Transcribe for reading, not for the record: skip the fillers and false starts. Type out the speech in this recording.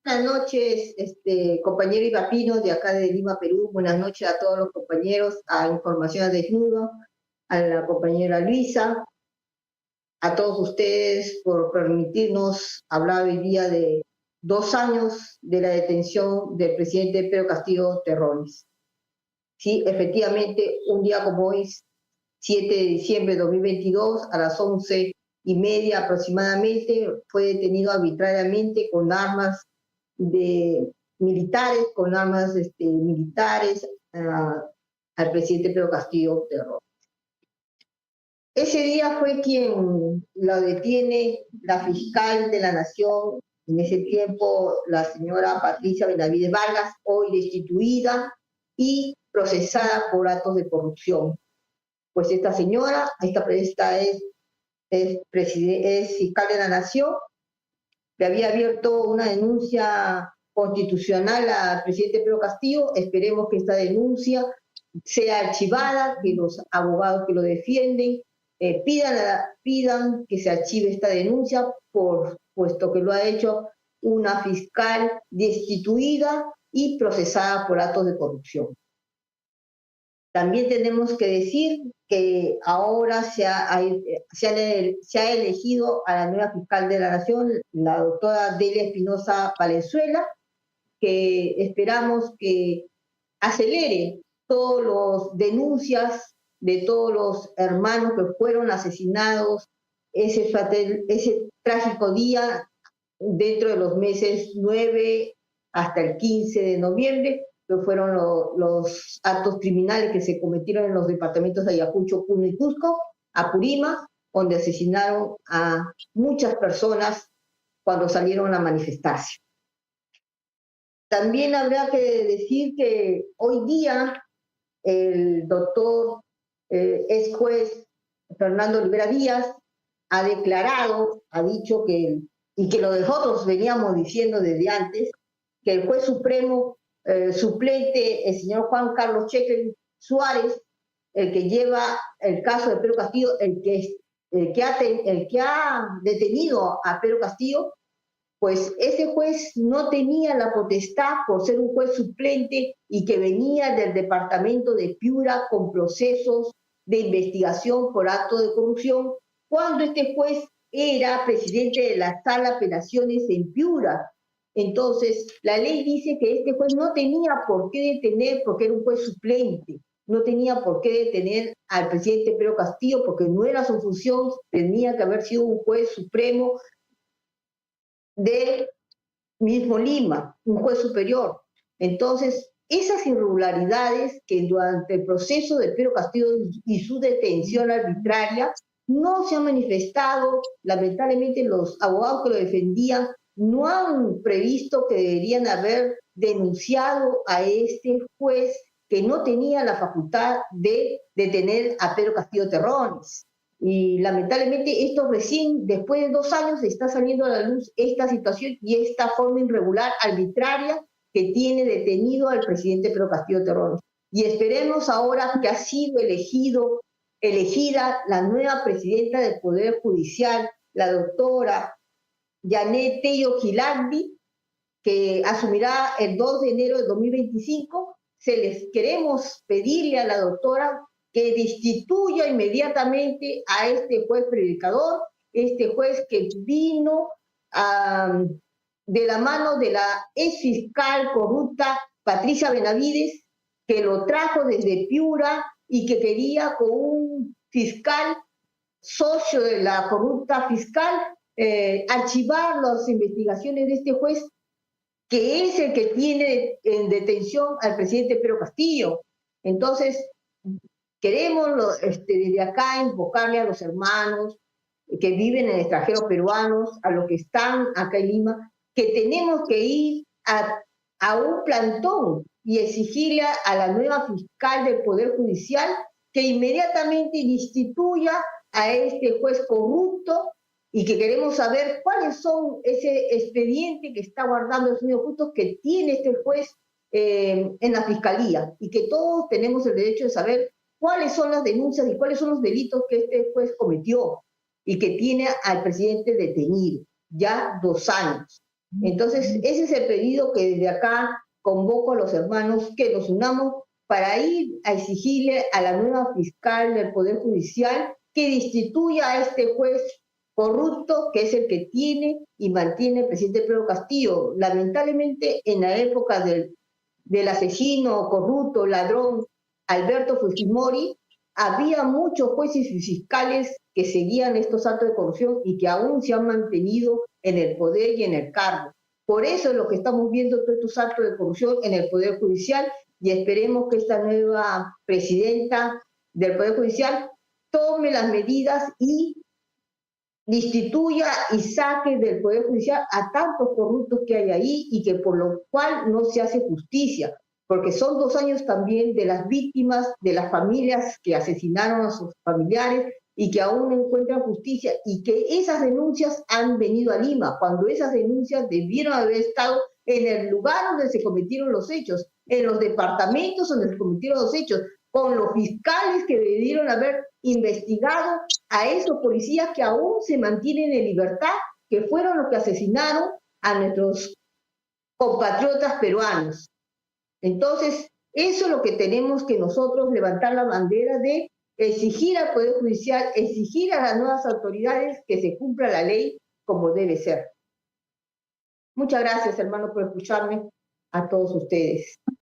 Buenas noches, compañero Ivapino de acá de Lima, Perú. Buenas noches a todos los compañeros, a Información al Desnudo, a la compañera Luisa, a todos ustedes por permitirnos hablar hoy día de 2 años de la detención del presidente Pedro Castillo Terrones. Sí, efectivamente, un día como hoy, 7 de diciembre de 2022, a las 11:30 aproximadamente, fue detenido arbitrariamente con armas militares, al presidente Pedro Castillo Terrones. Ese día fue quien lo detiene la fiscal de la Nación, en ese tiempo la señora Patricia Benavides Vargas, hoy destituida y procesada por actos de corrupción. Pues esta señora, esta es fiscal de la Nación, le había abierto una denuncia constitucional al presidente Pedro Castillo. Esperemos que esta denuncia sea archivada, que los abogados que lo defienden pidan que se archive esta denuncia, puesto que lo ha hecho una fiscal destituida y procesada por actos de corrupción. También tenemos que decir que ahora se ha elegido a la nueva fiscal de la Nación, la doctora Delia Espinosa Valenzuela, que esperamos que acelere todas las denuncias de todos los hermanos que fueron asesinados ese trágico día dentro de los meses 9 hasta el 15 de noviembre, que fueron los actos criminales que se cometieron en los departamentos de Ayacucho, Puno y Cusco, Apurímac, donde asesinaron a muchas personas cuando salieron a manifestarse. También habrá que decir que hoy día el doctor ex juez Fernando Olivera Díaz ha declarado, ha dicho que, y que lo nosotros veníamos diciendo desde antes, que el juez supremo suplente, el señor Juan Carlos Cheque Suárez, el que lleva el caso de Pedro Castillo, el que ha detenido a Pedro Castillo, pues ese juez no tenía la potestad por ser un juez suplente y que venía del departamento de Piura con procesos de investigación por acto de corrupción, cuando este juez era presidente de la Sala de Apelaciones en Piura. Entonces, la ley dice que este juez no tenía por qué detener, porque era un juez suplente, no tenía por qué detener al presidente Pedro Castillo, porque no era su función, tenía que haber sido un juez supremo de mismo Lima, un juez superior. Entonces, esas irregularidades que durante el proceso de Pedro Castillo y su detención arbitraria no se han manifestado. Lamentablemente, los abogados que lo defendían no han previsto que deberían haber denunciado a este juez que no tenía la facultad de detener a Pedro Castillo Terrones. Y lamentablemente esto recién, después de 2 años, está saliendo a la luz esta situación y esta forma irregular, arbitraria, que tiene detenido al presidente Pedro Castillo Terrones. Y esperemos ahora que ha sido elegida la nueva presidenta del Poder Judicial, la doctora Janet Tello Gilandi, que asumirá el 2 de enero de 2025. Queremos pedirle a la doctora que destituya inmediatamente a este juez predicador, este juez que vino de la mano de la ex fiscal corrupta Patricia Benavides, que lo trajo desde Piura y que quería con un fiscal socio de la corrupta fiscal archivar las investigaciones de este juez, que es el que tiene en detención al presidente Pedro Castillo. Entonces, queremos desde acá invocarle a los hermanos que viven en el extranjero peruanos, a los que están acá en Lima, que tenemos que ir a un plantón y exigirle a la nueva fiscal del Poder Judicial que inmediatamente destituya a este juez corrupto, y que queremos saber cuáles son ese expediente que está guardando el señor Justo que tiene este juez en la fiscalía, y que todos tenemos el derecho de saber cuáles son las denuncias y cuáles son los delitos que este juez cometió y que tiene al presidente detenido ya 2 años. Entonces, ese es el pedido que desde acá convoco a los hermanos que nos unamos para ir a exigirle a la nueva fiscal del Poder Judicial que destituya a este juez corrupto que es el que tiene y mantiene el presidente Pedro Castillo. Lamentablemente, en la época del asesino, corrupto, ladrón Alberto Fujimori, había muchos jueces y fiscales que seguían estos actos de corrupción y que aún se han mantenido en el poder y en el cargo. Por eso es lo que estamos viendo todos estos actos de corrupción en el Poder Judicial y esperemos que esta nueva presidenta del Poder Judicial tome las medidas y destituya y saque del Poder Judicial a tantos corruptos que hay ahí y que por lo cual no se hace justicia, porque son 2 años también de las víctimas, de las familias que asesinaron a sus familiares y que aún no encuentran justicia y que esas denuncias han venido a Lima, cuando esas denuncias debieron haber estado en el lugar donde se cometieron los hechos, en los departamentos donde se cometieron los hechos, con los fiscales que debieron haber investigado a esos policías que aún se mantienen en libertad, que fueron los que asesinaron a nuestros compatriotas peruanos. Entonces, eso es lo que tenemos que nosotros levantar la bandera de exigir al Poder Judicial, exigir a las nuevas autoridades que se cumpla la ley como debe ser. Muchas gracias, hermano, por escucharme a todos ustedes.